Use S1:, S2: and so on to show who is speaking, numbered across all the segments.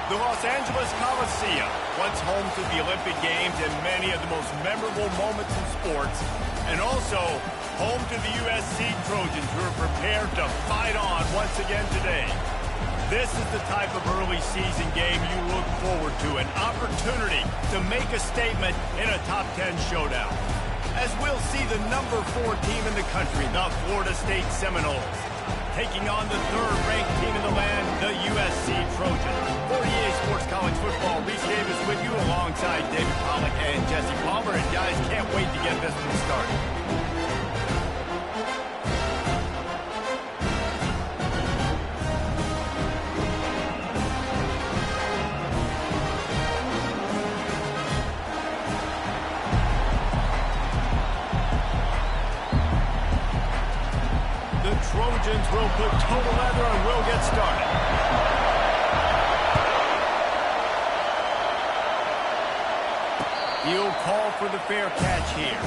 S1: The Los Angeles Coliseum, once home to the Olympic Games and many of the most memorable moments in sports, and also home to the USC Trojans, who are prepared to fight on once again today. This is the type of early season game you look forward to, an opportunity to make a statement in a top 10 showdown. As we'll see the number 4 team in the country, the Florida State Seminoles, taking on the 3rd-ranked team in the land, the USC Trojans. For EA Sports College Football, Reese Davis with you alongside David Pollack and Jesse Palmer. And guys, can't wait to get this one started. Trojans will put total leather and will get started. He'll call for the fair catch here.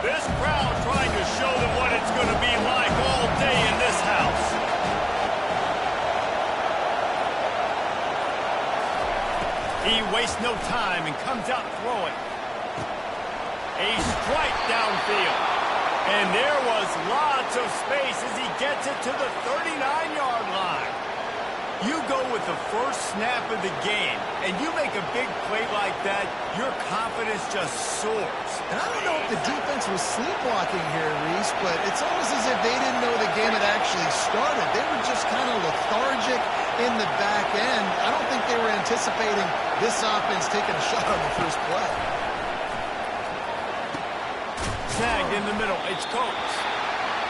S1: This crowd trying to show them what it's going to be like all day in this house. He wastes no time and comes out throwing. A strike downfield. And there was lots of space as he gets it to the 39-yard line. You go with the first snap of the game, and you make a big play like that, your confidence just soars.
S2: And I don't know if the defense was sleepwalking here, Reese, but it's almost as if they didn't know the game had actually started. They were just kind of lethargic in the back end. I don't think they were anticipating this offense taking a shot on the first play.
S1: Snagged in the middle. It's Coates.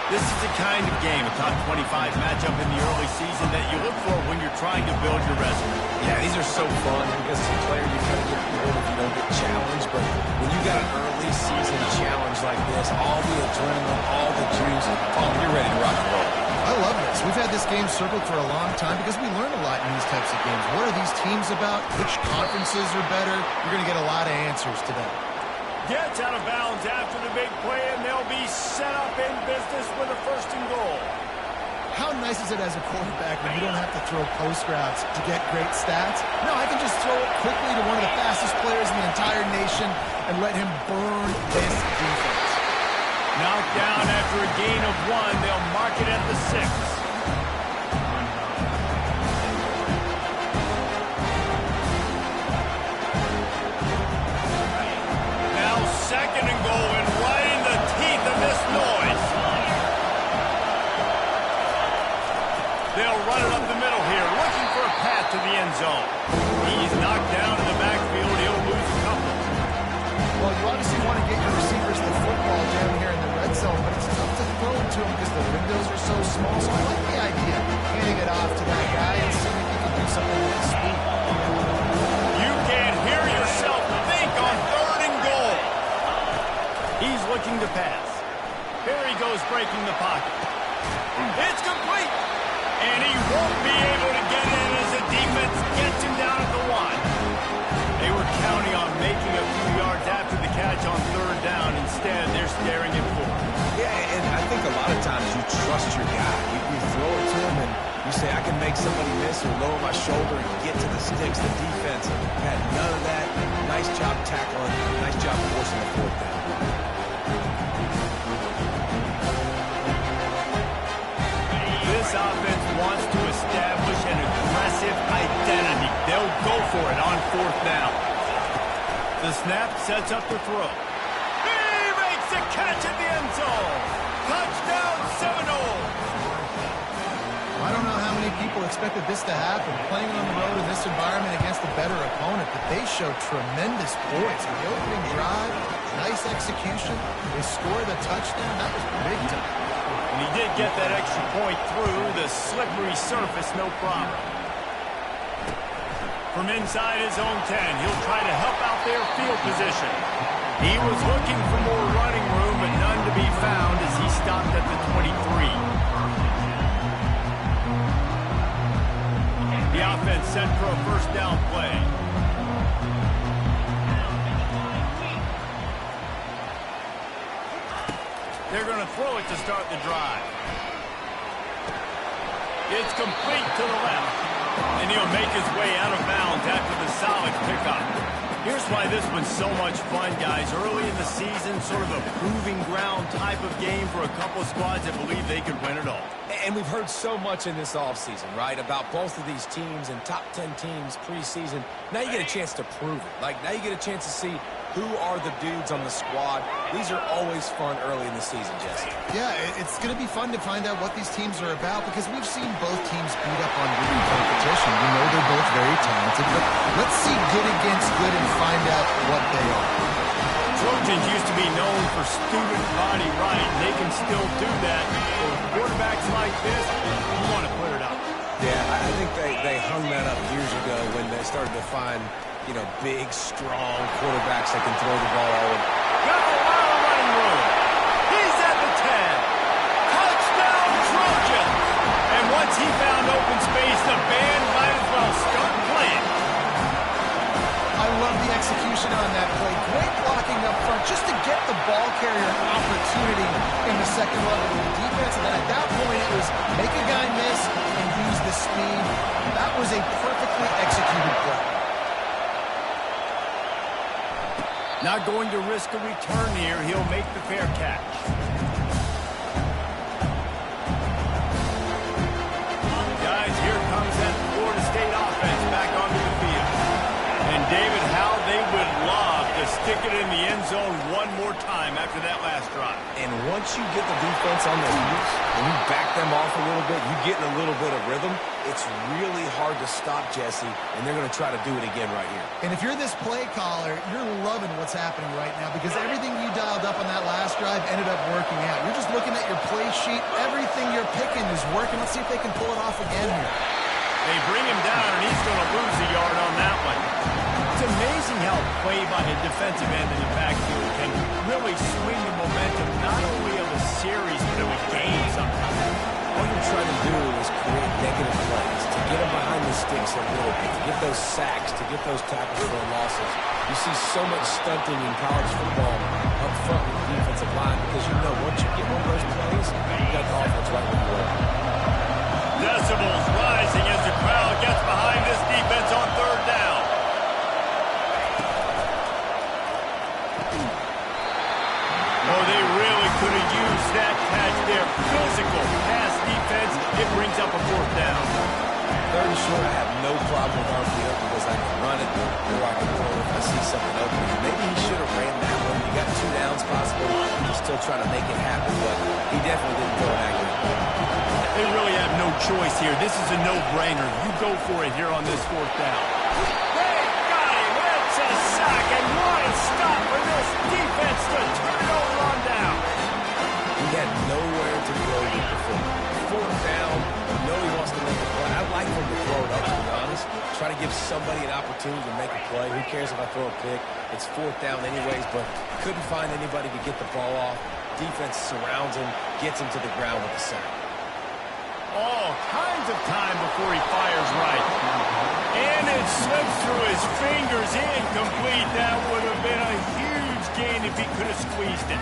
S1: This is the kind of game, a top 25 matchup in the early season, that you look for when you're trying to build your resume.
S3: Yeah, these are so fun because as a player, you kind of get bored if you don't get challenged. But when you got an early season challenge like this, all the adrenaline, all the juice, you're ready to rock and roll.
S2: I love this. We've had this game circled for a long time because we learn a lot in these types of games. What are these teams about? Which conferences are better? You're going to get a lot of answers today.
S1: Gets out of bounds after the big play, and they'll be set up in business with a 1st and goal.
S2: How nice is it as a quarterback when you don't have to throw post routes to get great stats? No, I can just throw it quickly to one of the fastest players in the entire nation and let him burn this defense.
S1: Knocked down after a gain of 1. They'll mark it at the 6. Now 2nd and goal, and right in the teeth of this noise. They'll run it up the middle here, looking for a path to the end zone. He's knocked down in the backfield. He'll lose a couple.
S2: Well, you obviously want to get your receivers the football down here in the red zone, but it's tough to throw it to them because the windows are so small. So I like the idea of handing it off to that guy and seeing if he can do something with his speed.
S1: You can hear yourself think on 3rd and goal. He's looking to pass. Here he goes, breaking the pocket. It's complete. And he won't be able to get in as the defense gets him down at the 1. They were counting on making a few yards after the catch on 3rd down. Instead, they're staring at 4.
S3: Yeah, and I think a lot of times you trust your guy. You throw it to him and you say, I can make somebody miss or lower my shoulder and get to the sticks. The defense had none of that. Nice job tackling. Nice job forcing the 4th down.
S1: This offense wants to establish an aggressive identity. They'll go for it on 4th down. The snap sets up the throw. He makes a catch at the end zone. Touchdown, Seminoles.
S2: I don't know how many people expected this to happen. Playing on the road in this environment against a better opponent, but they showed tremendous poise. In the opening drive, nice execution. They scored the touchdown. That was big time.
S1: And he did get that extra point through the slippery surface, no problem. From inside his own 10, he'll try to help out their field position. He was looking for more running room, but none to be found as he stopped at the 23. The offense set for a 1st down play. They're going to throw it to start the drive. It's complete to the left. And he'll make his way out of bounds after the solid pickup. Here's why this one's so much fun, guys. Early in the season, sort of a proving ground type of game for a couple of squads that believe they could win it all.
S3: And we've heard so much in this offseason, right, about both of these teams and top 10 teams preseason. Now you get a chance to prove it. Like, now you get a chance to see who are the dudes on the squad. These are always fun early in the season, Jesse.
S2: Yeah, it's going to be fun to find out what these teams are about because we've seen both teams beat up on good in competition. We know they're both very talented, but let's see good against good and find out what they are.
S1: Trojans used to be known for student body right, and they can still do that. But with quarterbacks like this, you want to put it up.
S3: Yeah, I think they hung that up years ago when they started to find, you know, big, strong quarterbacks that can throw the ball all over.
S1: Got a lot of running room. He's at the 10. Touchdown, Trojans! And once he found open space, the band might as well start playing.
S2: I love the execution on that play. Great blocking up front just to get the ball carrier an opportunity in the second level of the defense. And then at that point, it was make a guy miss and use the speed. That was a perfectly executed play.
S1: Not going to risk a return here. He'll make the fair catch. Guys, here comes that Florida State offense back onto the field. And David, how they would love to stick it in the end zone one more time after that last drive.
S3: And once you get the defense on their heels and you back them off a little bit, you get in a little bit of rhythm, it's really hard to stop, Jesse, and they're going to try to do it again right here.
S2: And if you're this play caller, you're loving what's happening right now because everything you dialed up on that last drive ended up working out. You're just looking at your play sheet. Everything you're picking is working. Let's see if they can pull it off again here.
S1: They bring him down, and he's going to lose a yard on that one. It's amazing how play by a defensive end in the backfield can really swing the momentum not only of a series, but of a game sometimes.
S3: All you're trying to do is create negative plays, to get them behind the sticks a little bit, to get those sacks, to get those tackles for losses. You see so much stunting in college football up front with the defensive line because you know once you get one of those plays, you got the offense right where you are.
S1: Decibels rising as the crowd gets behind this defense on third down. Oh, they really could have used that catch there. Physical pass defense. It brings up a fourth down.
S3: Third and short, I have no problem with RPO because I can run it or I can throw it if I see something open. Maybe he should have ran that one. You got 2 downs possible. He's still trying to make it happen, but he definitely didn't throw it accurately.
S1: They really have no choice here. This is a no-brainer. You go for it here on this fourth down. They got him. It's a sack, and what a stop for this defense to turn it over on down.
S3: He had nowhere to go with the football. Fourth down, you know he wants to make a play. I'd like him to throw it up, to be honest. Try to give somebody an opportunity to make a play. Who cares if I throw a pick? It's fourth down anyways, but couldn't find anybody to get the ball off. Defense surrounds him, gets him to the ground with the sack.
S1: All kinds of time before he fires right. And it slips through his fingers. Incomplete. That would have been a huge gain if he could have squeezed it.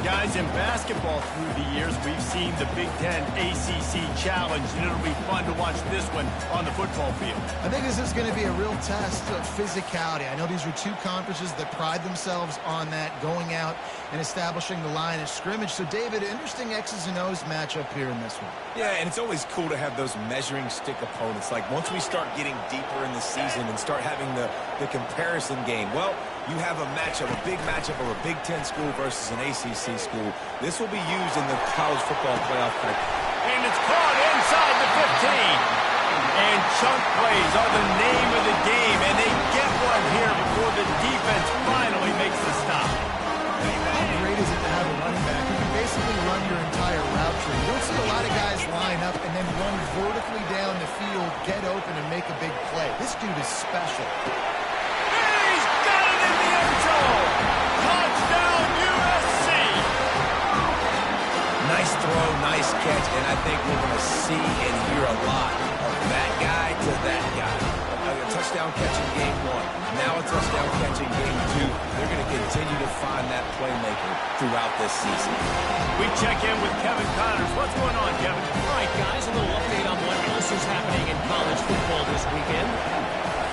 S1: Guys, in basketball through the years, we've seen the Big Ten ACC Challenge, and it'll be fun to watch this one on the football field.
S2: I think this is going to be a real test of physicality. I know these are 2 conferences that pride themselves on that, going out and establishing the line of scrimmage. So, David, interesting X's and O's matchup here in this one.
S3: Yeah, and it's always cool to have those measuring stick opponents. Like, once we start getting deeper in the season and start having the comparison game, well, you have a matchup, a big matchup of a Big Ten school versus an ACC school. This will be used in the college football playoff pipe.
S1: And it's caught inside the 15. And chunk plays are the name of the game, and they get one here before the defense finally makes the stop.
S2: How great is it to have a running back who can basically run your entire route tree? You don't see a lot of guys line up and then run vertically down the field, get open, and make a big play. This dude is special.
S1: He's got it in the end zone. Touchdown, USC.
S3: Nice throw, nice catch, and I think we're going to see and hear a lot of that guy to that guy. touchdown catching game 1. Now a touchdown catching game 2. They're going to continue to find that playmaker throughout this season.
S1: We check in with Kevin Connors. What's going on, Kevin?
S4: All right, guys, a little update on what else is happening in college football this weekend.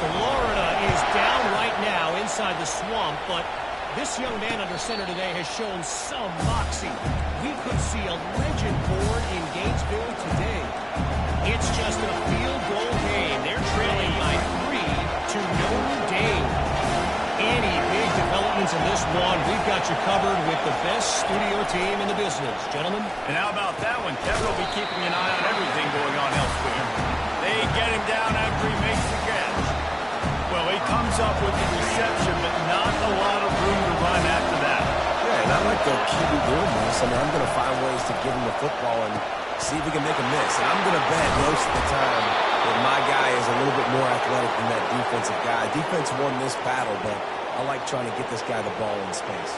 S4: Florida is down right now inside the swamp, but this young man under center today has shown some moxie. We could see a legend born in Gainesville today. It's just a field goal game. They're trailing by 3 to Notre Dame. Any big developments in this one, we've got you covered with the best studio team in the business. Gentlemen?
S1: And how about that one? Kevin will be keeping an eye on everything going on elsewhere. They get him down after he makes the catch. Well, he comes up with the reception, but not a lot of room to run after that.
S3: Yeah, and I like the QB doing this. I mean, I'm going to find ways to give him the football and see if he can make a miss. And I'm going to bet most of the time that my guy is a little bit more athletic than that defensive guy. Defense won this battle, but I like trying to get this guy the ball in space.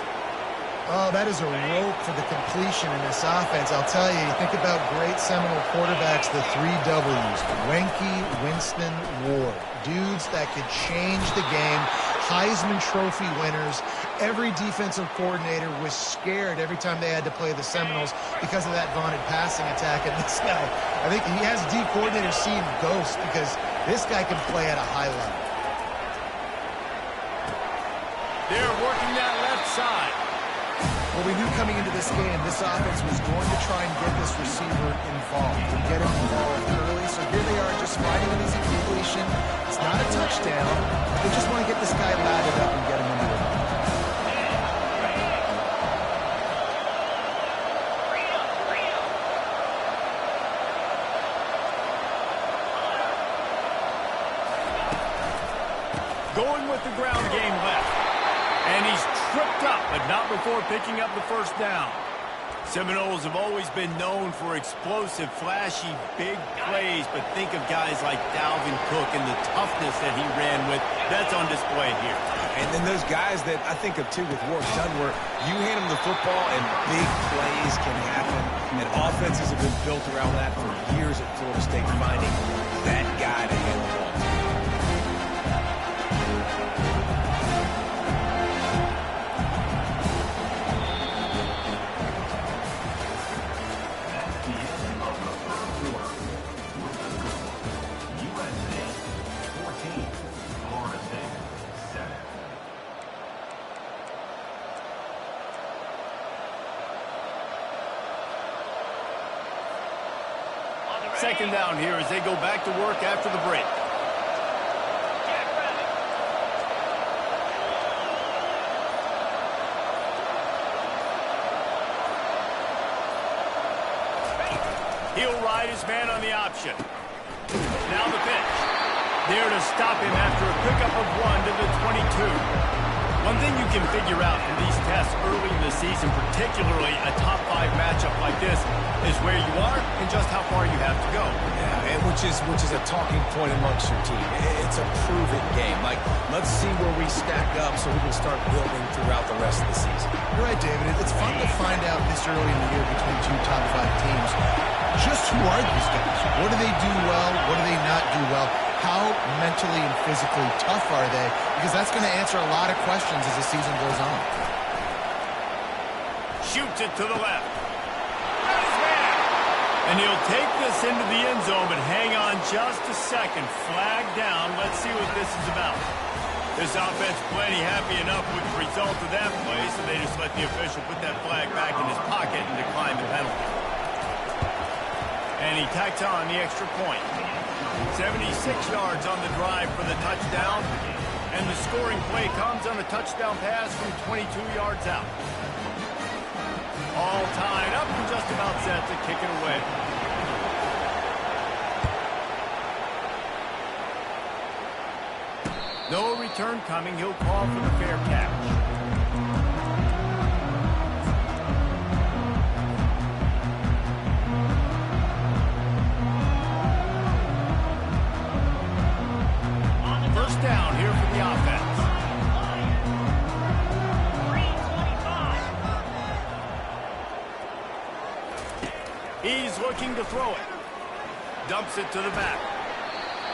S2: Oh, that is a rope for the completion in this offense. I'll tell you, you think about great Seminole quarterbacks, the 3 W's, Wenke, Winston, Ward. Dudes that could change the game, Heisman Trophy winners. Every defensive coordinator was scared every time they had to play the Seminoles because of that vaunted passing attack. And this guy, I think he has D coordinators seeing ghosts because this guy can play at a high level.
S1: They're working that left side.
S2: Well, we knew coming into this game, this offense was going to try and get this receiver involved and get him involved early. So here they are just fighting an easy completion. It's not a touchdown. They just want to get this guy latted up and get him into it.
S1: Going with the ground game left. And he's tripped up, but not before picking up the first down. Seminoles have always been known for explosive, flashy, big plays, but think of guys like Dalvin Cook and the toughness that he ran with. That's on display here.
S3: And then those guys that I think of, too, with Ward Dunware, you hand them the football and big plays can happen. And offenses have been built around that for years at Florida State, finding that guy to hand the ball to.
S1: Second down here as they go back to work after the break. He'll ride his man on the option. Now the pitch. There to stop him after a pickup of 1 to the 22. One thing you can figure out from these tests early in the season, particularly a top 5 matchup like this, is where you are and just how far you have to go.
S3: Yeah, and which is a talking point amongst your team. It's a prove-it game. Like, let's see where we stack up so we can start building throughout the rest of the season.
S2: You're right, David. It's fun to find out this early in the year between 2 top 5 teams. Just who are these guys? What do they do well? What do they not do well? How mentally and physically tough are they? Because that's going to answer a lot of questions as the season goes on.
S1: Shoots it to the left. Got his man. And he'll take this into the end zone, but hang on just a second. Flag down. Let's see what this is about. This offense plenty happy enough with the result of that play, so they just let the official put that flag back in his pocket and decline the penalty. And he tacks on the extra point. 76 yards on the drive for the touchdown. And the scoring play comes on a touchdown pass from 22 yards out. All tied up and just about set to kick it away. No return coming. He'll call for the fair catch. Down here for the offense. He's looking to throw it. Dumps it to the back.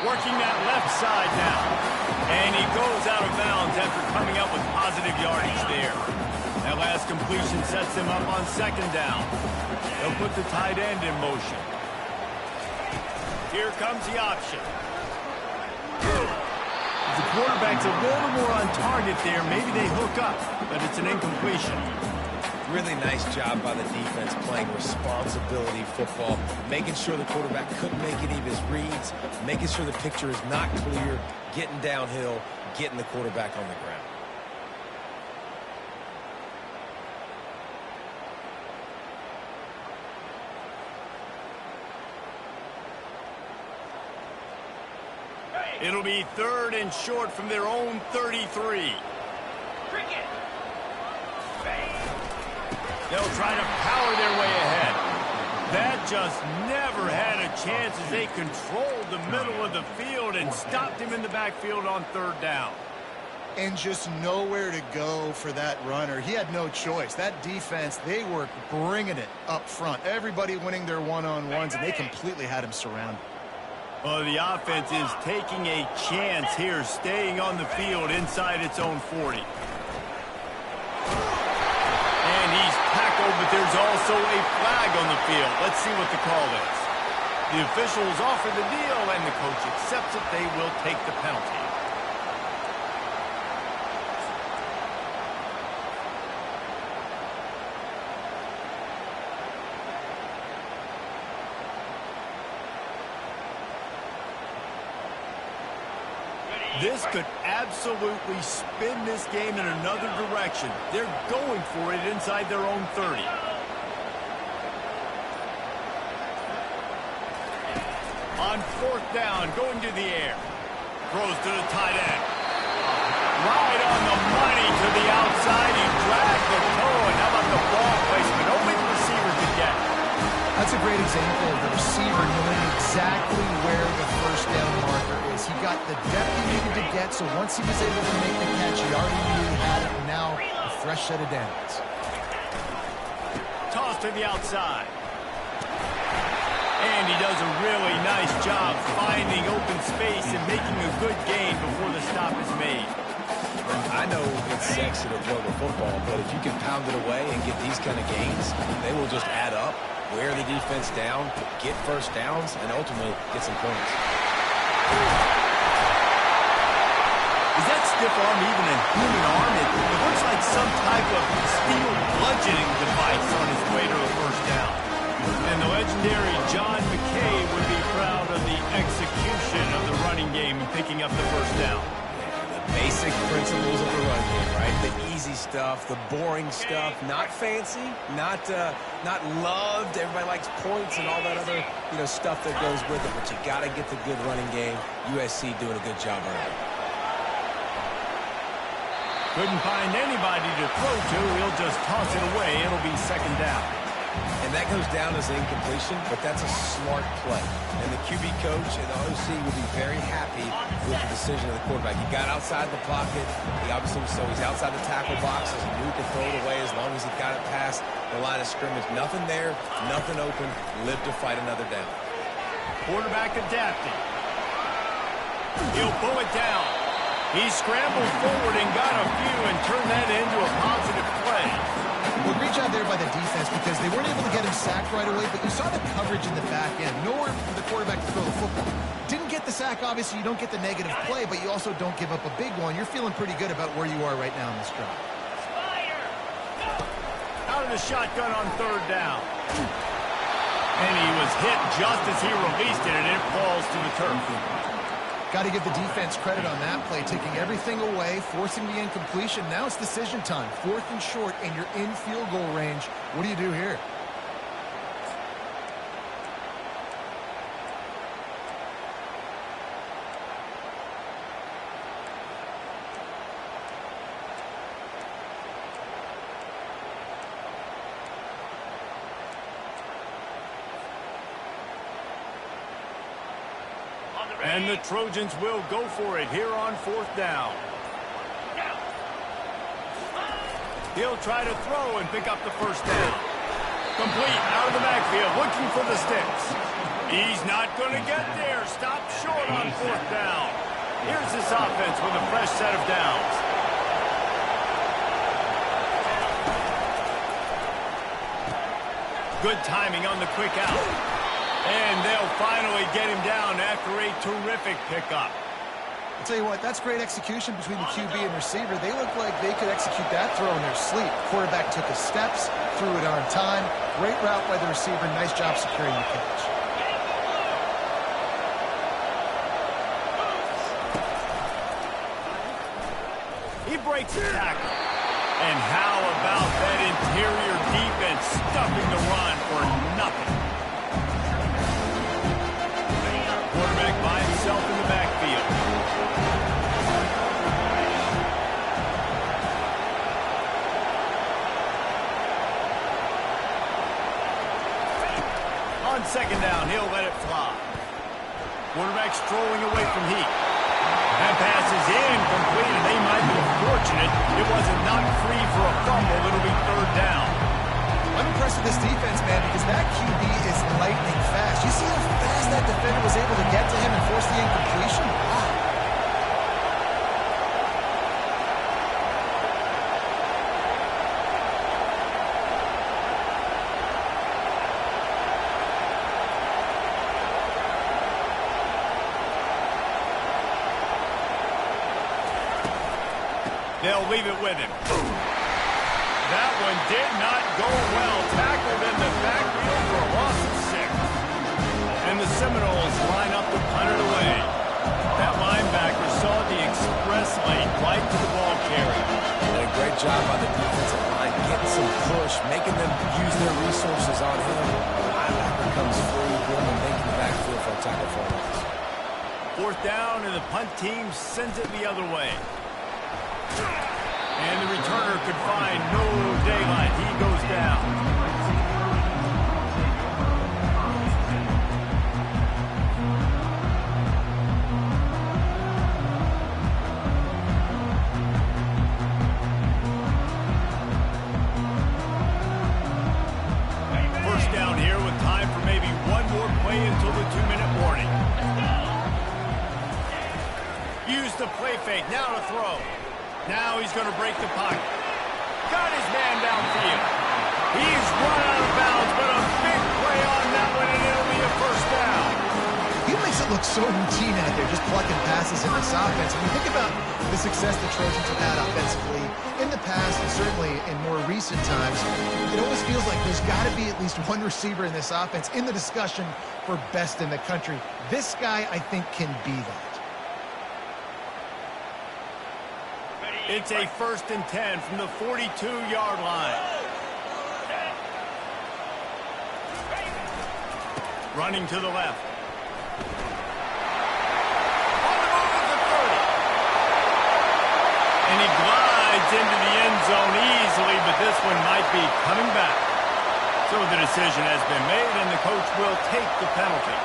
S1: Working that left side now. And he goes out of bounds after coming up with positive yardage there. That last completion sets him up on second down. They'll put the tight end in motion. Here comes the option. If the quarterback's a little more on target there, maybe they hook up, but it's an incompletion.
S3: Really nice job by the defense playing responsibility football, making sure the quarterback couldn't make any of his reads, making sure the picture is not clear, getting downhill, getting the quarterback on the ground.
S1: It'll be 3rd and short from their own 33. They'll try to power their way ahead. That just never had a chance as they controlled the middle of the field and stopped him in the backfield on 3rd down.
S2: And just nowhere to go for that runner. He had no choice. That defense, they were bringing it up front. Everybody winning their one-on-ones, and they completely had him surrounded.
S1: Well, the offense is taking a chance here, staying on the field inside its own 40. And he's tackled, but there's also a flag on the field. Let's see what the call is. The officials offer the deal, and the coach accepts it. They will take the penalty. This could absolutely spin this game in another direction. They're going for it inside their own 30. On 4th down, going to the air. Throws to the tight end. Right on the money to the outside. He dragged the toe, and how about the ball placement? Only the receiver could get it.
S2: That's a great example of the receiver knowing exactly where the 1st down marker is. He got the depth he needed to get, so once he was able to make the catch, he already knew he had it, and now a fresh set of downs.
S1: Toss to the outside. And he does a really nice job finding open space and making a good gain before the stop is made.
S3: I know it's sexy to throw the football, but if you can pound it away and get these kind of gains, they will just add up, wear the defense down, get 1st downs, and ultimately get some points.
S1: Is that stiff arm even a human arm? It looks like some type of steel bludgeoning device on his way to the 1st down. And the legendary John McKay would be proud of the execution of the running game and picking up the 1st down.
S3: Basic principles of the run game, right? The easy stuff, the boring stuff, not fancy, not loved. Everybody likes points and all that other, stuff that goes with it. But you got to get the good running game. USC doing a good job early.
S1: Couldn't find anybody to throw to. He'll just toss it away. It'll be 2nd down.
S3: And that goes down as an incompletion, but that's a smart play. And the QB coach and the OC will be very happy with the decision of the quarterback. He got outside the pocket. He obviously, so he's outside the tackle boxes. He knew he could throw it away as long as he got it past the line of scrimmage. Nothing there, nothing open. Live to fight another down.
S1: Quarterback adapting. He'll pull it down. He scrambled forward and got a few and turned that into a positive play.
S2: Well, great job there by the defense because they weren't able to get him sacked right away, but you saw the coverage in the back end. Nowhere for the quarterback to throw the football. Didn't get the sack, obviously. You don't get the negative play, but you also don't give up a big one. You're feeling pretty good about where you are right now in this drive.
S1: Out of the shotgun on 3rd down. And he was hit just as he released it, and it falls to the turf.
S2: Got to give the defense credit on that play, taking everything away, forcing the incompletion. Now it's decision time. 4th and short, and you're in field goal range. What do you do here?
S1: And the Trojans will go for it here on 4th down. He'll try to throw and pick up the 1st down. Complete out of the backfield, looking for the sticks. He's not going to get there. Stop short on 4th down. Here's this offense with a fresh set of downs. Good timing on the quick out. And they'll finally get him down after a terrific pickup.
S2: I'll tell you what, that's great execution between the QB and receiver. They look like they could execute that throw in their sleep. Quarterback took his steps, threw it on time. Great route by the receiver. Nice job securing the catch.
S1: He breaks the tackle. And how about that interior defense stuffing the run for nothing? Quarterback by himself in the backfield. On second down, he'll let it fly. Quarterback strolling away from heat. That pass is incomplete, and they might be fortunate it wasn't knocked free for a fumble. It'll be third down.
S2: I'm impressed with this defense, man, because that QB is lightning fast. You see how fast that defender was able to get to him and force the incompletion? Wow.
S1: They'll leave it with him. That one did not go well. Tackled in the backfield for a loss of 6. And the Seminoles line up to punt it away. That linebacker saw the express lane right to the ball carrier.
S3: Did a great job by the defensive line, getting some push, making them use their resources on him. The linebacker comes free, boom, and making the backfield for a tackle for a loss.
S1: Fourth down, and the punt team sends it the other way. And the returner could find no daylight. He goes down. First down here with time for maybe one more play until the 2-minute warning. Use the play fake. Now to throw. Now he's going to break the pocket. Got his man downfield. He's run out of bounds, but a big play on that one, and it'll be a first down.
S2: He makes it look so routine out there, just plucking passes in this offense. When you think about the success the Trojans have had offensively in the past, and certainly in more recent times, it always feels like there's got to be at least one receiver in this offense in the discussion for best in the country. This guy, I think, can be that.
S1: It's a 1st and 10 from the 42-yard line. Running to the left. On the move at the 30. And he glides into the end zone easily, but this one might be coming back. So the decision has been made, and the coach will take the penalty.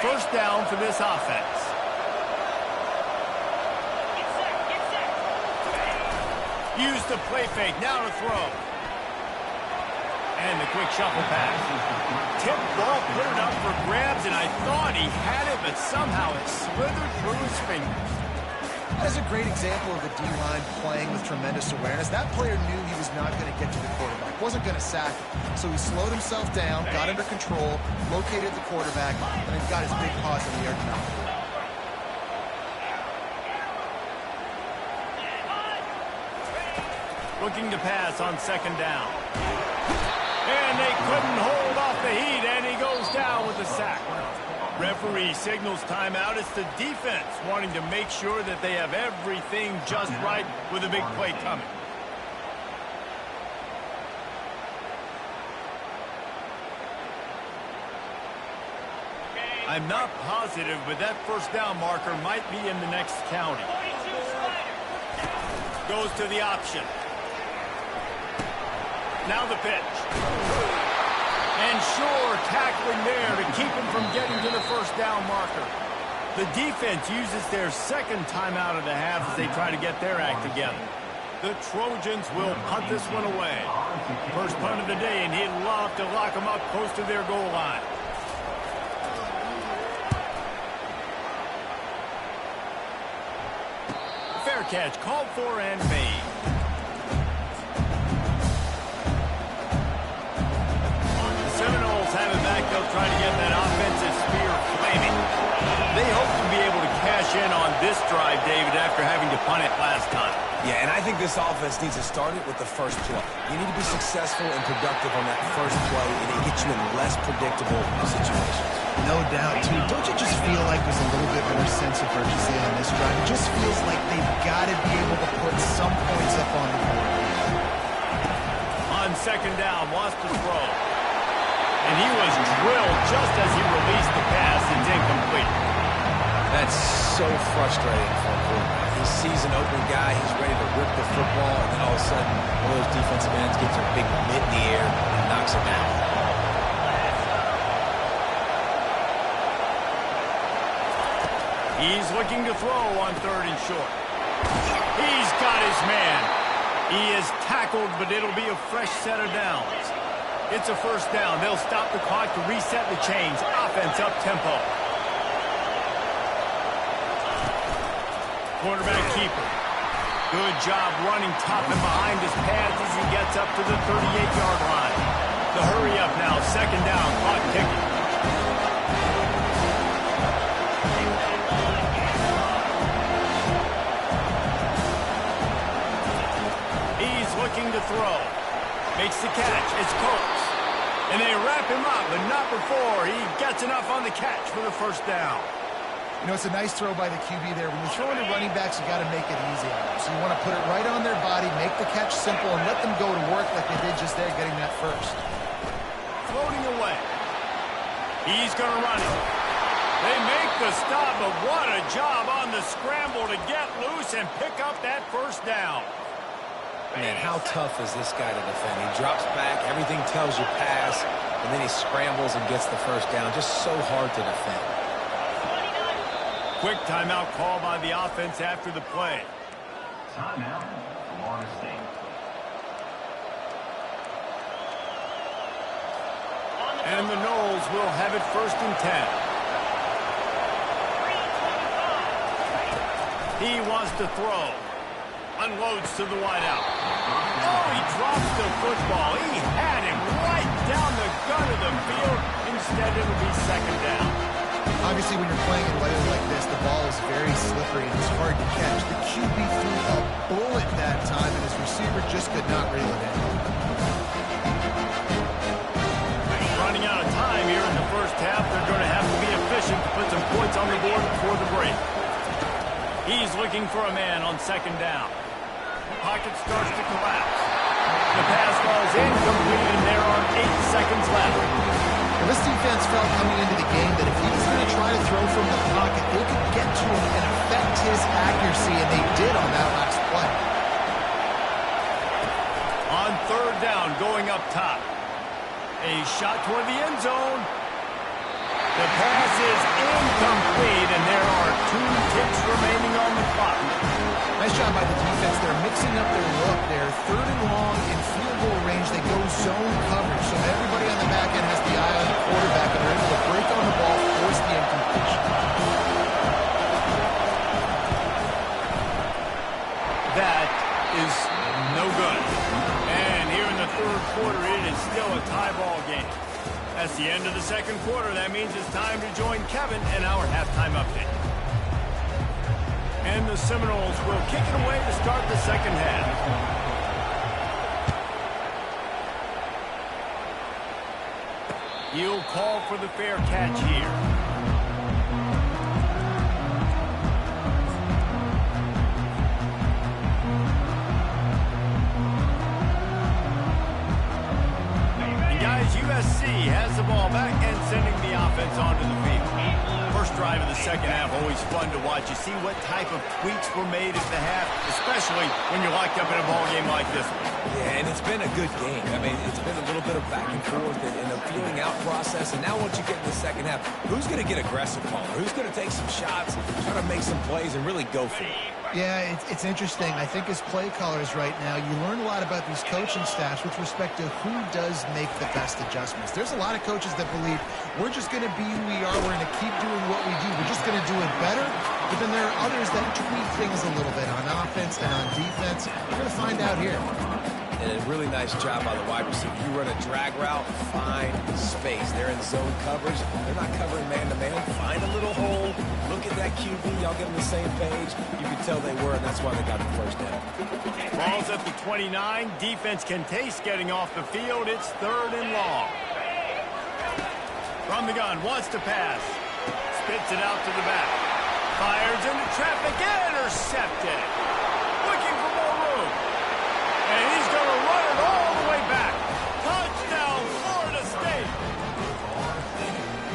S1: First down for this offense. Use the play fake. Now to throw. And the quick shuffle pass. Tip ball, put it up for grabs, and I thought he had it, but somehow it slithered through his fingers.
S2: That is a great example of the D-line playing with tremendous awareness. That player knew he was not going to get to the quarterback, wasn't going to sack him. So he slowed himself down, got under control, located the quarterback, and then got his big paws in the air to knock him out.
S1: Looking to pass on second down. And they couldn't hold off the heat, and he goes down with the sack. Referee signals timeout. It's the defense wanting to make sure that they have everything just right with a big play coming. I'm not positive, but that first down marker might be in the next county. Goes to the option. Now the pitch. And sure, tackling there to keep him from getting to the first down marker. The defense uses their second timeout of the half as they try to get their act together. The Trojans will punt this one away. First punt of the day, and he'd love to lock them up close to their goal line. Fair catch called for and made. The Seminoles have it back. They'll try to get that offensive spear flaming. They hope to be able to cash in on this drive, David, after having to punt it last time.
S3: Yeah, and I think this offense needs to start it with the first play. You need to be successful and productive on that first play, and it gets you in less predictable situations.
S2: No doubt, too. Don't you just feel like there's a little bit more sense of urgency on this drive? It just feels like they've got to be able to put some points up on the board.
S1: On second down, wants to throw. And he was drilled just as he released the pass. It's incomplete.
S3: That's so frustrating for a quarterback. He sees an open guy, he's ready to rip the football, and then all of a sudden, one of those defensive ends gets a big mitt in the air and knocks him out.
S1: He's looking to throw on third and short. He's got his man. He is tackled, but it'll be a fresh set of downs. It's a first down. They'll stop the clock to reset the chains. Offense up tempo. Quarterback keeper. Good job running top and behind his pads as he gets up to the 38-yard line. The hurry up now. Second down. Clock ticking. He's looking to throw. Makes the catch. It's close. And they wrap him up, but not before he gets enough on the catch for the first down.
S2: You know, it's a nice throw by the QB there. When you're throwing to running backs, you got to make it easy on them. So you want to put it right on their body, make the catch simple, and let them go to work like they did just there, getting that first.
S1: Floating away. He's going to run it. They make the stop, but what a job on the scramble to get loose and pick up that first down.
S3: Man, how tough is this guy to defend? He drops back, everything tells you pass, and then he scrambles and gets the first down. Just so hard to defend.
S1: Quick timeout call by the offense after the play.
S5: Timeout, Florida State.
S1: And the Noles will have it first and 10. He wants to throw. Unloads to the wideout. Oh, he drops the football. He had him right down the gut of the field. Instead, it'll be second down.
S2: Obviously, when you're playing in weather like this, the ball is very slippery and it's hard to catch. The QB threw a bullet that time, and his receiver just could not reel it in.
S1: Running out of time here in the first half. They're going to have to be efficient to put some points on the board before the break. He's looking for a man on second down. Pocket starts to collapse. The pass falls incomplete, and there are 8 seconds left.
S2: Well, this defense felt coming into the game that if he was going to try to throw from the pocket, they could get to him and affect his accuracy, and they did on that last play.
S1: On third down, going up top. A shot toward the end zone. The pass is incomplete, and there are 2 ticks remaining on the clock.
S2: Nice job by the defense. They're mixing up their look. They're third and long in field goal range. They go zone coverage, so everybody on the back end has the eye on the quarterback, and they're able to break on the ball, force the incompletion.
S1: That is no good. And here in the third quarter, it is still a tie ball game. That's the end of the second quarter. That means it's time to join Kevin in our halftime update. And the Seminoles will kick it away to start the second half. He'll call for the fair catch here. And guys, USC has the ball back and sending the offense onto the field. First first drive of the second half, always fun to watch. You see what type of tweaks were made at the half, especially when you're locked up in a ball game like this one.
S3: Yeah, and it's been a good game. I mean, it's been a little bit of back and forth and a feeling out process. And now once you get in the second half, who's going to get aggressive, Paul? Who's going to take some shots, try to make some plays, and really go for it?
S2: Yeah, it's interesting. I think as play callers right now, you learn a lot about these coaching staffs with respect to who does make the best adjustments. There's a lot of coaches that believe we're just going to be who we are. We're going to keep doing what we do. We're just going to do it better. But then there are others that tweak things a little bit on offense and on defense. We're going to find out here.
S3: And a really nice job by the wide receiver. You run a drag route, find space. They're in zone coverage. They're not covering man-to-man. Find a little hole. Look at that QB. Y'all get on the same page. You can tell they were, and that's why they got the first down.
S1: Ball's at the 29. Defense can taste getting off the field. It's 3rd and long. From the gun, wants to pass. Spits it out to the back. Fires into traffic. Intercepted. Looking for more room. And he's going to run it all the way back. Touchdown, Florida State.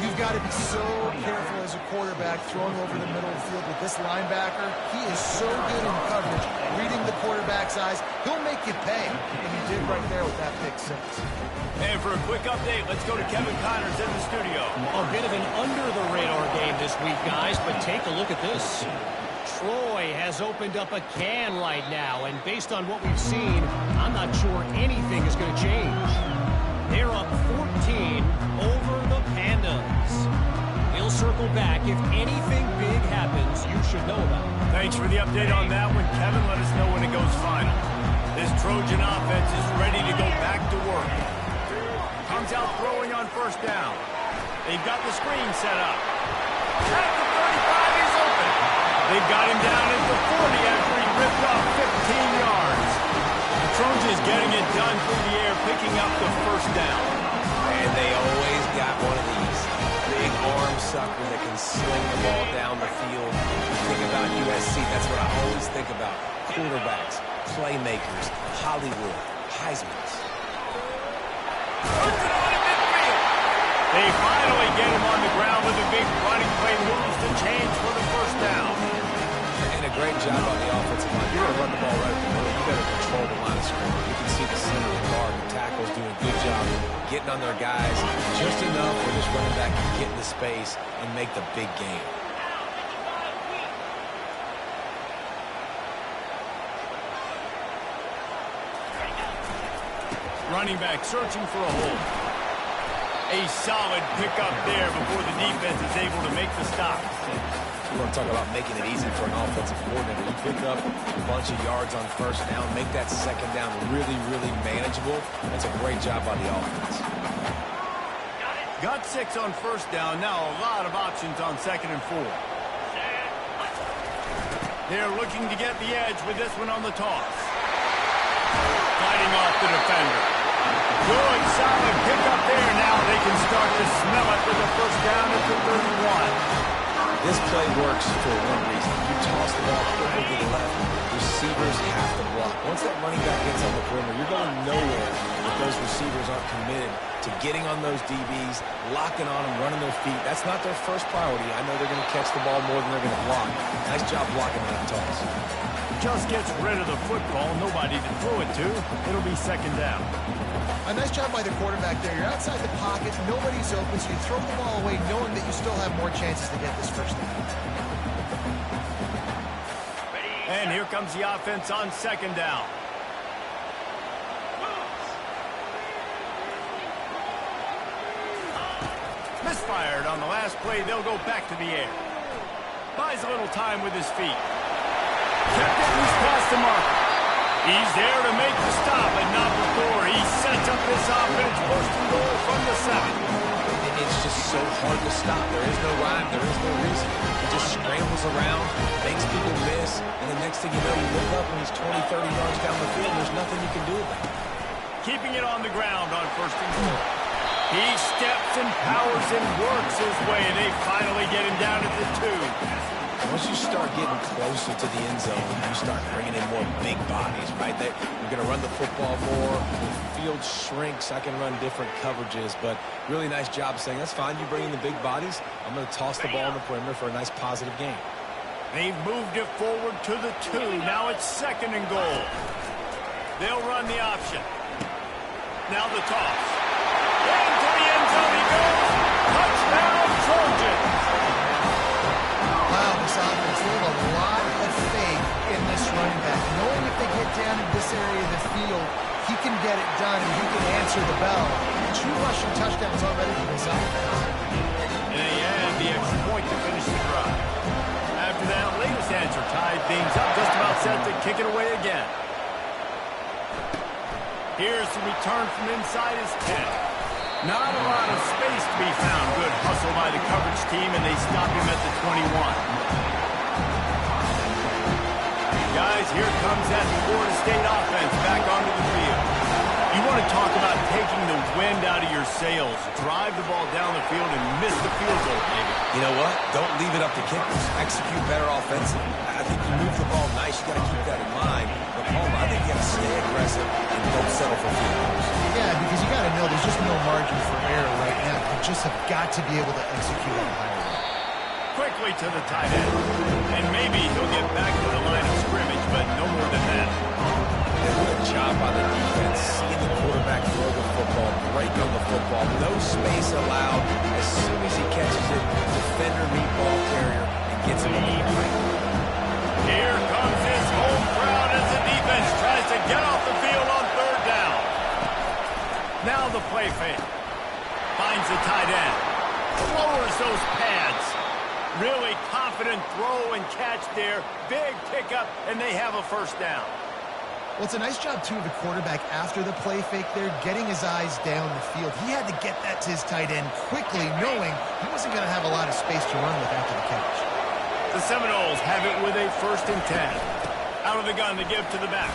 S2: You've got to be so careful as a quarterback throwing over the middle of the field with this linebacker. He is so good in coverage, reading the quarterback's eyes. He'll make you pay, and he did right there with that pick 6.
S1: And for a quick update, let's go to Kevin Connors in the studio.
S4: A bit of an under-the-radar game this week, guys, but take a look at this. Troy has opened up a can right now, and based on what we've seen, I'm not sure anything is going to change. They're up 14 over the Pandas. We'll circle back. If anything big happens, you should know about it.
S1: Thanks for the update on that one, Kevin. Let us know when it goes final. This Trojan offense is ready to go back to work. Comes out throwing on first down. They've got the screen set up. At the 35, he's open. They've got him down at the 40 after he ripped off 15 yards. The Trojans getting it done through the air, picking up the first down.
S3: And they always got one of these. Big arm sucker that can sling the ball down the field. Think about USC. That's what I always think about. Quarterbacks, playmakers, Hollywood, Heisman's.
S1: Puts it on in midfield. They finally get him on the ground with a big running play, moves the chains for the first down.
S3: And a great job on the offensive line. You're going to run the ball right at the middle. You've got to control the line of scrimmage. You can see the center of the guard. The tackle's doing a good job getting on their guys just enough where this running back can get into space and make the big game.
S1: Running back searching for a hole. A solid pickup there before the defense is able to make the stop.
S3: You want to talk about making it easy for an offensive coordinator. You pick up a bunch of yards on first down, make that second down really, really manageable. That's a great job by the offense.
S1: Got 6 on first down. Now a lot of options on 2nd and 4. They're looking to get the edge with this one on the toss. Fighting off the defender. Good, solid pickup there. Now they can start to smell it with the first down at the 31.
S3: This play works for one reason. You toss the ball quickly to the left, receivers have to block. Once that running back gets on the perimeter, you're going nowhere if those receivers aren't committed to getting on those DBs, locking on them, running their feet. That's not their first priority. I know they're going to catch the ball more than they're going to block. Nice job blocking on that toss.
S1: Just gets rid of the football. Nobody to throw it to. It'll be 2nd down.
S2: A nice job by the quarterback there. You're outside the pocket. Nobody's open, so you throw the ball away knowing that you still have more chances to get this first down.
S1: And here comes the offense on 2nd down. Misfired on the last play. They'll go back to the air. Buys a little time with his feet. Kept it loose past the mark. He's there to make the stop, but not before. He sets up this offense, first and goal from the 7.
S3: It's just so hard to stop. There is no rhyme. There is no reason. He just scrambles around, makes people miss, and the next thing you know, you look up and he's 20, 30 yards down the field. There's nothing you can do about it.
S1: Keeping it on the ground on first and goal. He steps and powers and works his way, and they finally get him down at the 2.
S3: Once you start getting closer to the end zone, you start bringing in more big bodies, right? You're going to run the football more. The field shrinks. I can run different coverages, but really nice job saying, that's fine. You bring in the big bodies. I'm going to toss the ball in the perimeter for a nice positive gain.
S1: They've moved it forward to the 2. Now it's 2nd and goal. They'll run the option. Now the toss. Into the end zone he goes. Touchdown, Trojans.
S2: Wow, this offense, they have a lot of faith in this running back. Knowing if they get down in this area of the field, he can get it done and he can answer the bell. 2 rushing touchdowns already for this offense.
S1: And they add the extra point to finish the drive. After that latest answer tied things up, just about set to kick it away again. Here's the return from inside his 10. Not a lot of space to be found. Good hustle by the coverage team, and they stop him at the 21. Guys, here comes that Florida State offense back onto the field. You want to talk about taking the wind out of your sails. Drive the ball down the field and miss the field goal, maybe.
S3: You know what? Don't leave it up to kickers. Execute better offensively. I think you move the ball nice. You got to keep that in mind. But Palmer, I think you got to stay aggressive and don't settle for field goals.
S2: Yeah, because you got to know there's just no margin for error right now. You just have got to be able to execute at a higher level.
S1: Quickly to the tight end. And maybe he'll get back to the line of scrimmage, but no more than that.
S3: What a job by the defense, seeing the quarterback throw the football, breaking on the football, no space allowed. As soon as he catches it, defender meet ball carrier and gets it over the right.
S1: Here comes his home crowd as the defense tries to get off the field on 3rd down. Now the play fake. Finds the tight end. Lowers those pads. Really confident throw and catch there. Big pickup, and they have a 1st down.
S2: Well, it's a nice job, too, of the quarterback after the play fake there, getting his eyes down the field. He had to get that to his tight end quickly, knowing he wasn't going to have a lot of space to run with after the catch.
S1: The Seminoles have it with a 1st and 10. Out of the gun to give to the back.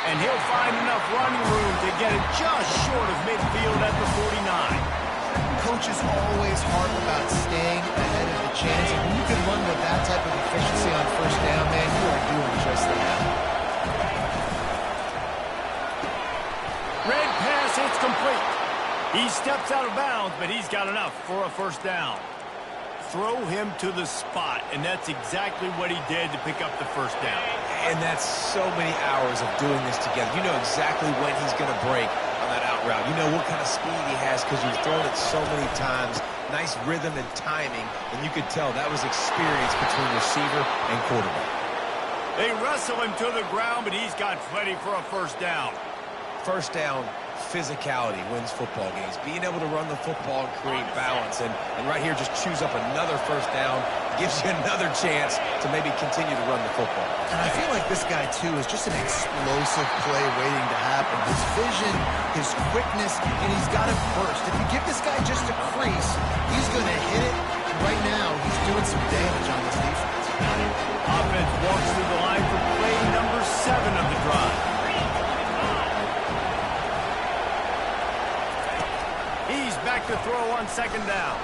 S1: And he'll find enough running room to get it just short of midfield at the 49.
S2: Coaches always harp about staying ahead of the chains, and when you can run with that type of efficiency on 1st down, man, you are doing just that.
S1: Red pass, it's complete. He steps out of bounds, but he's got enough for a 1st down. Throw him to the spot, and that's exactly what he did to pick up the 1st down.
S3: And that's so many hours of doing this together. You know exactly when he's going to break on that out route. You know what kind of speed he has because you've thrown it so many times. Nice rhythm and timing, and you could tell that was experience between receiver and quarterback.
S1: They wrestle him to the ground, but he's got plenty for a 1st down.
S3: 1st down, physicality wins football games. Being able to run the football and create balance. And right here, just choose up another 1st down. Gives you another chance to maybe continue to run the football.
S2: And I feel like this guy, too, is just an explosive play waiting to happen. His vision, his quickness, and he's got a burst. If you give this guy just a crease, he's going to hit it. And right now, he's doing some damage on this defense.
S1: Offense walks through the line for play number 7 of the drive. He's back to throw on 2nd down.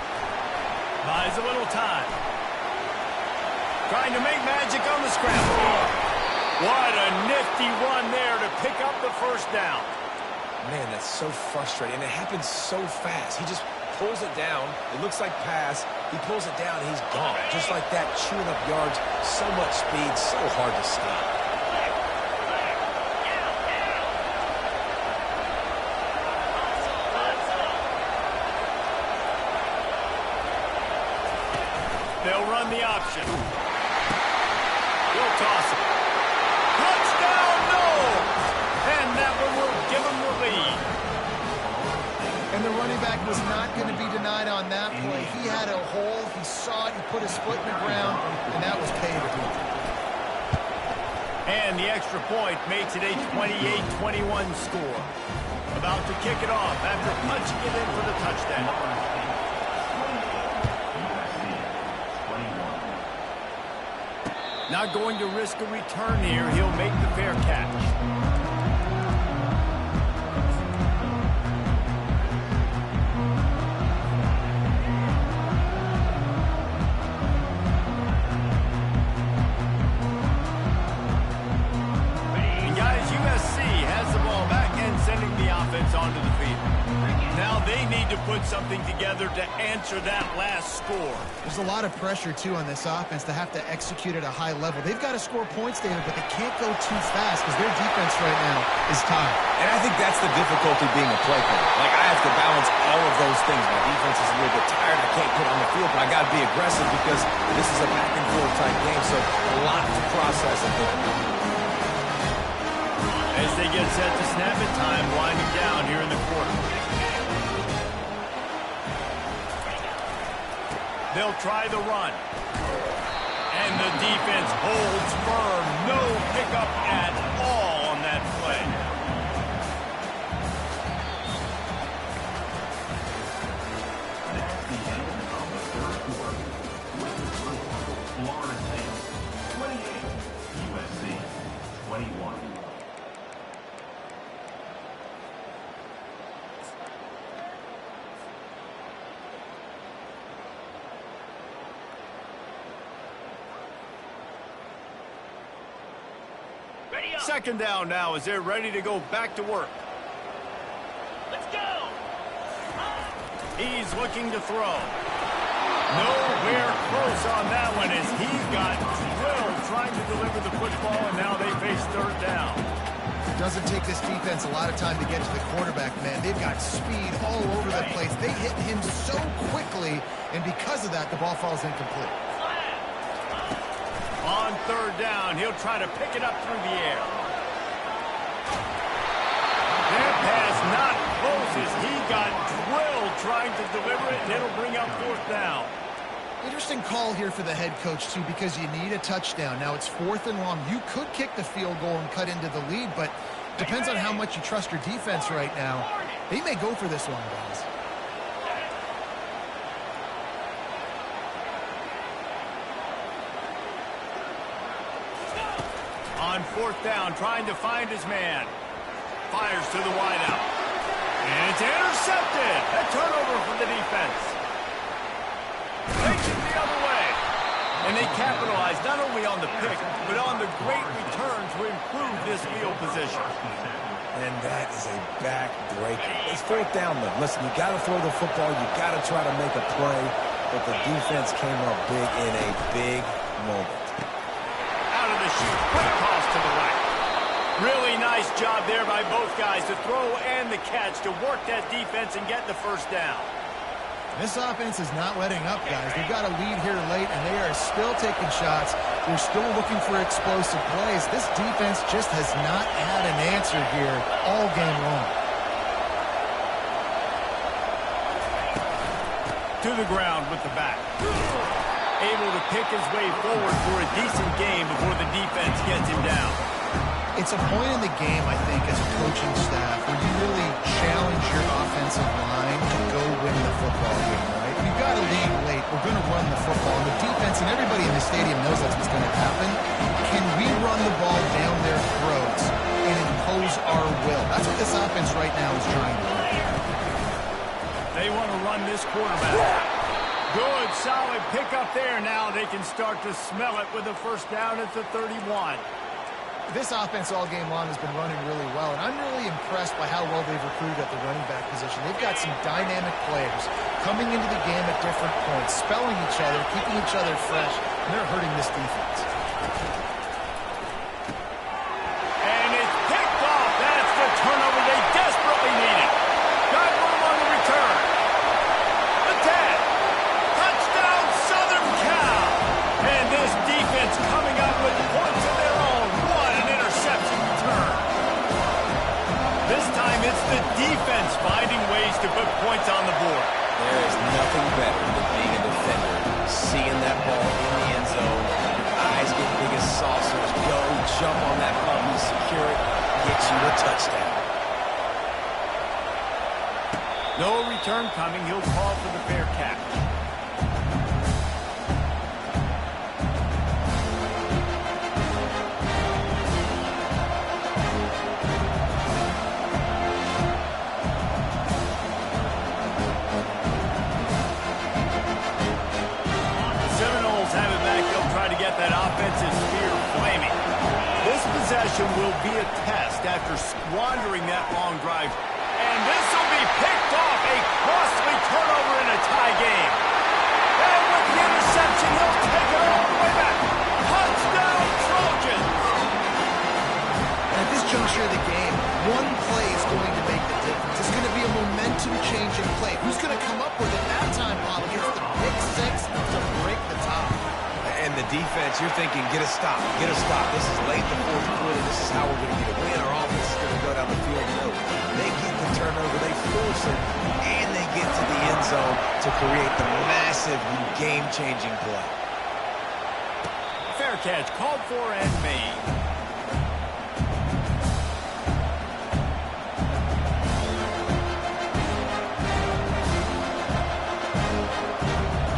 S1: Buys a little time. Trying to make magic on the scramble. What a nifty run there to pick up the 1st down.
S3: Man, that's so frustrating. And it happens so fast. He just pulls it down. It looks like pass. He pulls it down, and he's gone. Just like that, chewing up yards. So much speed, so hard to stop.
S1: They'll run the option. He'll toss it. Touchdown, no! And that one will give him the lead.
S2: And the running back was not going to be denied on that play. He had a hole. He saw it. He put his foot in the ground, and that was paid.
S1: And the extra point makes it a 28-21 score. About to kick it off after punching it in for the touchdown. Not going to risk a return here. He'll make the fair catch. something together to answer that last score.
S2: There's a lot of pressure, too, on this offense to have to execute at a high level. They've got to score points, David, but they can't go too fast because their defense right now is tired.
S3: And I think that's the difficulty being a play caller. Like, I have to balance all of those things. My defense is a little bit tired. I can't put on the field, but I got to be aggressive because this is a back-and-forth type game, so a lot to process and think about.
S1: As they get set to snap it, time winding down here in the quarter. They'll try the run. And the defense holds firm. No pickup at all on that play.
S5: That's the end of the third quarter. With the score, Florida State 28, USC 21.
S1: Second down now as they're ready to go back to work.
S4: Let's go!
S1: He's looking to throw. Nowhere close on that one as he got drilled trying to deliver the football, and now they face third down.
S2: It doesn't take this defense a lot of time to get to the quarterback, man. They've got speed all over the place. They hit him so quickly, and because of that, the ball falls incomplete.
S1: On third down, he'll try to pick it up through the air. That pass not close as he got drilled trying to deliver it, and it'll bring up fourth down.
S2: Interesting call here for the head coach, too, because you need a touchdown. Now, it's 4th and long. You could kick the field goal and cut into the lead, but depends on how much you trust your defense right now. They may go for this one, guys.
S1: On fourth down, trying to find his man. Fires to the wideout. And it's intercepted. A turnover for the defense. Takes it the other way. And they capitalize not only on the pick, but on the great return to improve this field position.
S3: And that is a back-breaker. It's fourth down, though. Listen, you got to throw the football. You got to try to make a play. But the defense came up big in a big moment.
S1: Out of the chute, quick toss to the right. Really nice job there by both guys to throw and the catch to work that defense and get the first down.
S2: This offense is not letting up, guys. They've got a lead here late, and they are still taking shots. They're still looking for explosive plays. This defense just has not had an answer here all game long.
S1: To the ground with the back. Able to pick his way forward for a decent game before the defense gets him down.
S2: It's a point in the game, I think, as a coaching staff, where you really challenge your offensive line to go win the football game, right? You've got to lead late. We're going to run the football. And the defense and everybody in the stadium knows that's what's going to happen. Can we run the ball down their throats and impose our will? That's what this offense right now is trying to do.
S1: They want to run this quarterback. Good, solid pickup there. Now they can start to smell it with a first down at the 31.
S2: This offense all game long has been running really well, and I'm really impressed by how well they've recruited at the running back position. They've got some dynamic players coming into the game at different points, spelling each other, keeping each other fresh, and they're hurting this defense.
S1: And it's picked off. That's the turnover they desperately needed. Got room on the return. The 10. Touchdown, Southern Cal. And this defense coming up with points of their own. This time it's the defense finding ways to put points on the board.
S3: There is nothing better than being a defender, seeing that ball in the end zone, eyes get big as saucers, go, jump on that puppy, secure it, get you a touchdown.
S1: No return coming. He'll call for the fair catch. 'em back. They'll try to get that offensive spear flaming. This possession will be a test after squandering that long drive. And this will be picked off. A costly turnover in a tie game. And with the interception, he'll take it all the way back. Touchdown, Trojans!
S2: At this juncture of the game, one play is going to make the difference. It's going to be a momentum-changing play. Who's going to come up with it that time, Bob, against the pick six to break the tie?
S3: And the defense, you're thinking, get a stop, get a stop. This is late in the fourth quarter. This is how we're going to get a win. Our offense is going to go down the field. No, they get the turnover, they force it, and they get to the end zone to create the massive game-changing play.
S1: Fair catch, called for and made.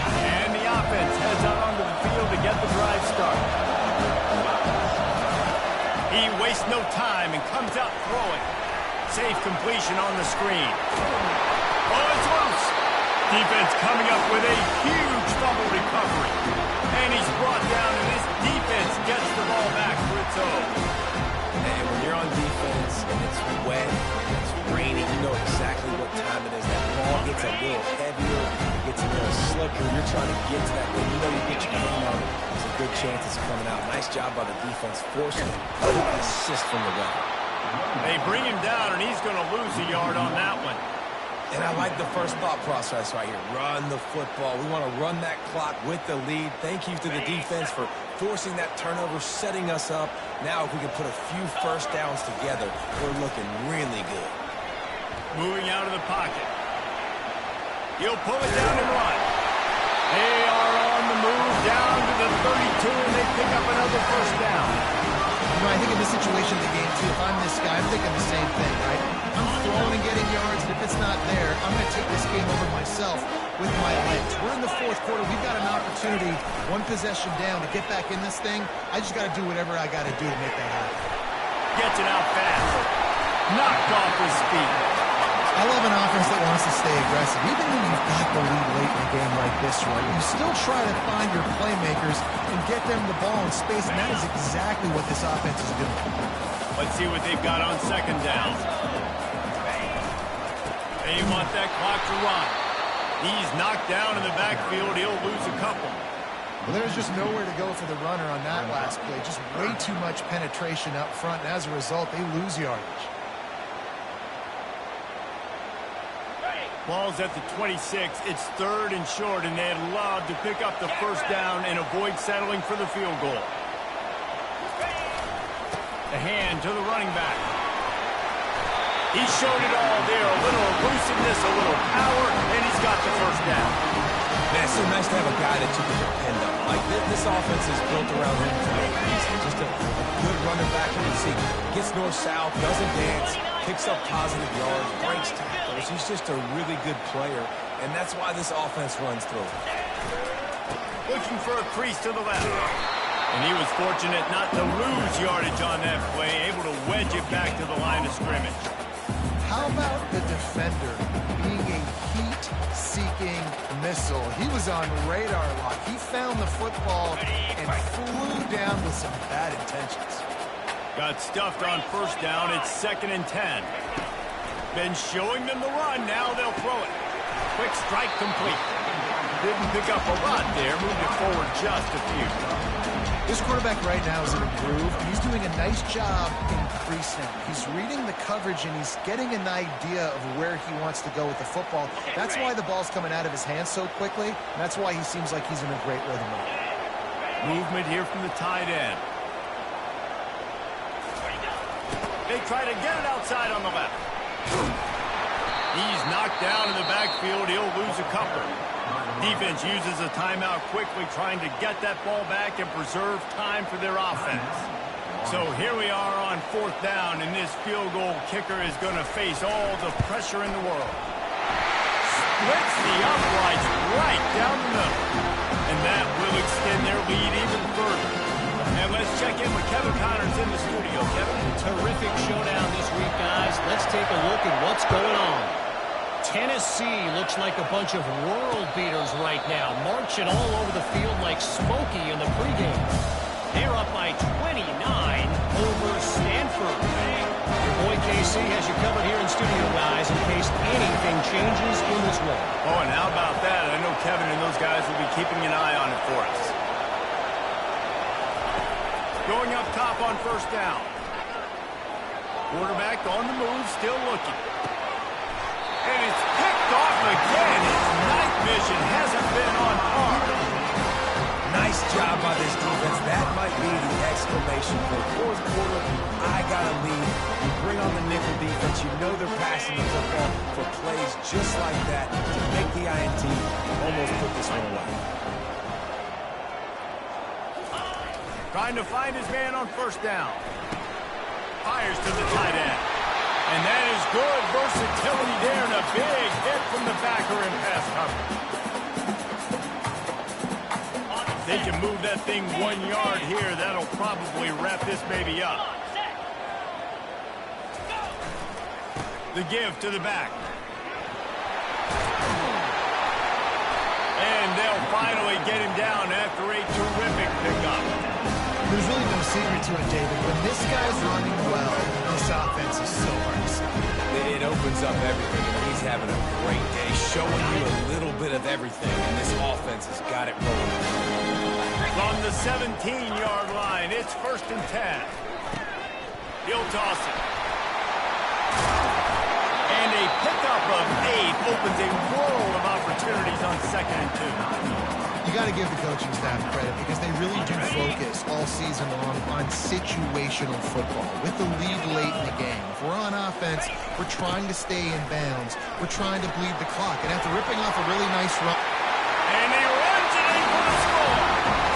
S1: And the offense heads out onto the field to get the drive started. He wastes no time and comes out throwing. Safe completion on the screen. Oh, it's loose. Defense coming up with a huge fumble recovery. And he's brought down, and this defense gets the ball back for its own.
S3: And when you're on defense and it's wet, and it's raining, you know exactly what time it is. That ball gets a little heavier, gets a little slicker. You're trying to get to that thing. You know you get your hand on it. There's a good chance it's coming out. Nice job by the defense forcing it. Good assist from the ref.
S1: They bring him down, and he's going to lose a yard on that one.
S3: And I like the first thought process right here. Run the football. We want to run that clock with the lead. Thank you to the defense for forcing that turnover, setting us up. Now if we can put a few first downs together, we're looking really good.
S1: Moving out of the pocket. He'll pull it down and run. They are on the move down to the 32, and they pick up another first down.
S2: You know, I think in this situation of the game, too, if I'm this guy, I'm thinking the same thing, right? I'm throwing and getting yards, and if it's not there, I'm going to take this game over myself with my legs. We're in the fourth quarter. We've got an opportunity, one possession down, to get back in this thing. I just got to do whatever I got to do to make that happen.
S1: Gets it out fast. Knocked off his feet.
S2: I love an offense that wants to stay aggressive. Even when you've got the lead late in a game like this, right, you still try to find your playmakers and get them the ball in space, and that is exactly what this offense is doing.
S1: Let's see what they've got on second down. They want that clock to run. He's knocked down in the backfield. He'll lose a couple.
S2: Well, there's just nowhere to go for the runner on that last play. Just way too much penetration up front, and as a result, they lose yardage.
S1: Ball's at the 26. It's third and short, and they'd love to pick up the first down and avoid settling for the field goal. The hand to the running back. He showed it all there. A little elusiveness, a little power, and he's got the first down.
S3: Man, it's so nice to have a guy that you can depend on. Like, this offense is built around him for no reason. Just a good running back. You can see gets north-south, doesn't dance, picks up positive yards, breaks tackles. He's just a really good player, and that's why this offense runs through him.
S1: Looking for a crease to the left. And he was fortunate not to lose yardage on that play, able to wedge it back to the line of scrimmage.
S2: How about the defender being a heat-seeking missile? He was on radar lock. He found the football and flew down with some bad intentions.
S1: Got stuffed on first down. It's 2nd and 10. Been showing them the run. Now they'll throw it. Quick strike complete. Didn't pick up a lot there. Moved it forward just a few.
S2: This quarterback right now is in a groove. He's doing a nice job in pre-snap. He's reading the coverage, and he's getting an idea of where he wants to go with the football. That's why the ball's coming out of his hands so quickly, and that's why he seems like he's in a great rhythm.
S1: Movement here from the tight end. They try to get it outside on the left. He's knocked down in the backfield. He'll lose a couple. Defense uses a timeout quickly, trying to get that ball back and preserve time for their offense. So here we are on 4th down, and this field goal kicker is going to face all the pressure in the world. Splits the uprights right down the middle. And that will extend their lead even further. And let's check in with Kevin Connors in the studio. Kevin?
S4: Terrific showdown this week, guys. Let's take a look at what's going on. Tennessee looks like a bunch of world beaters right now, marching all over the field like Smokey in the pregame. They're up by 29 over Stanford. Your boy KC has you covered here in studio, guys, in case anything changes in this one.
S1: Oh, and how about that? I know Kevin and those guys will be keeping an eye on it for us. Going up top on first down. Quarterback on the move, still looking. And it's picked off again. His night vision hasn't been on par.
S3: Nice job by this defense. That might be the exclamation point. Fourth quarter, I got a lead. You bring on the nickel defense. You know they're passing the football for plays just like that to make the INT almost put this one away.
S1: Trying to find his man on first down. Fires to the tight end. And that is good versatility there and a big hit from the backer in pass coverage. They can move that thing 1 yard here. That'll probably wrap this baby up. The give to the back. And they'll finally get him down after a terrific pickup.
S2: There's really no secret to it, David. When this guy's running well, this offense is so hard to stop.
S3: It opens up everything, and he's having a great day, showing you a little bit of everything, and this offense has got it rolling.
S1: From the 17-yard line, it's 1st and 10. He'll toss it. And a pickup of 8 opens a world of opportunities on 2nd and 2.
S2: You got to give the coaching staff credit because they really do focus all season long on situational football. With the lead late in the game, if we're on offense, we're trying to stay in bounds. We're trying to bleed the clock. And after ripping off a really nice run...
S1: And he runs it in for the score.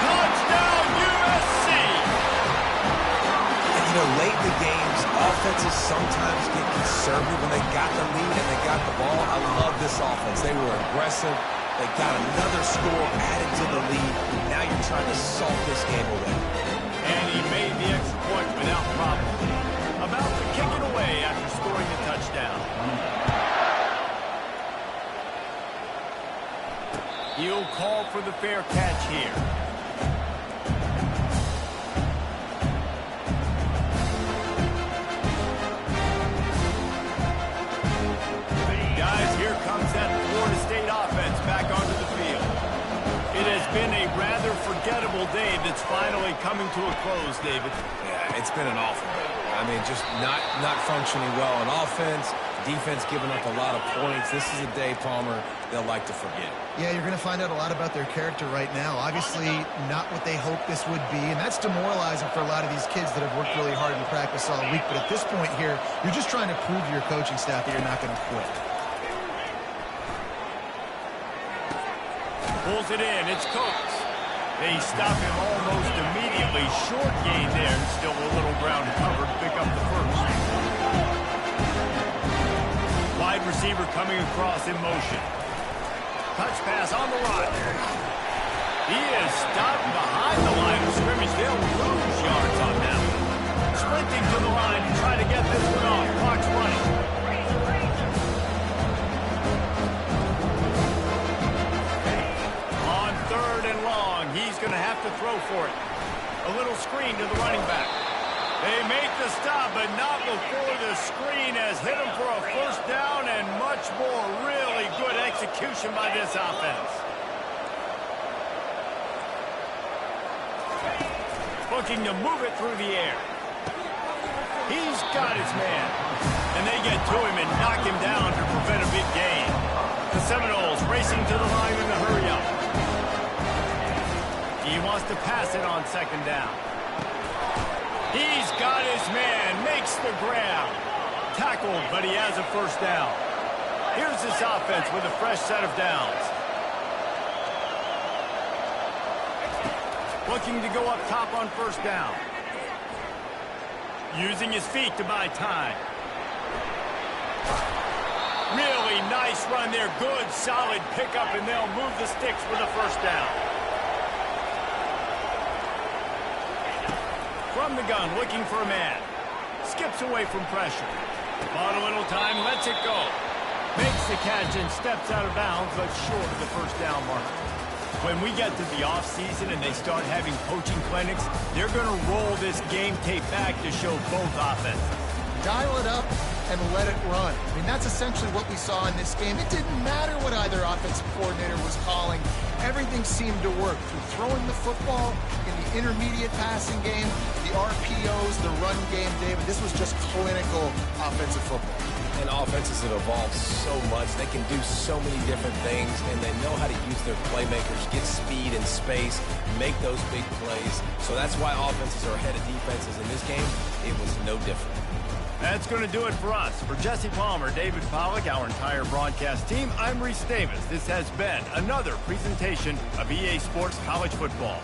S1: Touchdown, USC!
S3: And, you know, late in the games, offenses sometimes get conservative when they got the lead and they got the ball. I love this offense. They were aggressive. They got another score added to the lead. Now you're trying to salt this game away.
S1: And he made the extra point without problem. About to kick it away after scoring the touchdown. He'll call for the fair catch here. Guys, here comes that Florida State offense back onto the field. It has been a rather forgettable day that's finally coming to a close, David.
S3: Yeah, it's been an awful day. I mean, just not functioning well on offense. Defense giving up a lot of points. This is a day, Palmer, they'll like to forget.
S2: Yeah, you're going to find out a lot about their character right now. Obviously, not what they hoped this would be, and that's demoralizing for a lot of these kids that have worked really hard in practice all week. But at this point here, you're just trying to prove to your coaching staff that you're not going to quit.
S1: Pulls it in. It's Coates. They stop him almost immediately. Short gain there, and still a little ground covered to pick up the first. Wide receiver coming across in motion. Touch pass on the run. He is stopped behind the line of scrimmage. They'll lose yards on that one. Sprinting to the line to try to get this one off. Clock's running. On 3rd and long, he's going to have to throw for it. A little screen to the running back. They make the stop, but not before the screen has hit him for a first down and much more. Really good execution by this offense. Looking to move it through the air. He's got his man. And they get to him and knock him down to prevent a big gain. The Seminoles racing to the line in the hurry-up. He wants to pass it on 2nd down. He's got his man, makes the grab. Tackled, but he has a first down. Here's this offense with a fresh set of downs. Looking to go up top on first down. Using his feet to buy time. Really nice run there. Good, solid pickup, and they'll move the sticks for the first down. From the gun, looking for a man. Skips away from pressure. Bought a little time, lets it go. Makes the catch and steps out of bounds, but short of the first down mark. When we get to the offseason and they start having coaching clinics, they're going to roll this game tape back to show both offenses.
S2: Dial it up and let it run. I mean, that's essentially what we saw in this game. It didn't matter what either offensive coordinator was calling. Everything seemed to work through throwing the football in the intermediate passing game, the RPOs, the run game, David. This was just clinical offensive football.
S3: And offenses have evolved so much. They can do so many different things, and they know how to use their playmakers, get speed and space, make those big plays. So that's why offenses are ahead of defenses in this game. It was no different.
S1: That's going to do it for us. For Jesse Palmer, David Pollack, our entire broadcast team, I'm Reese Davis. This has been another presentation of EA Sports College Football.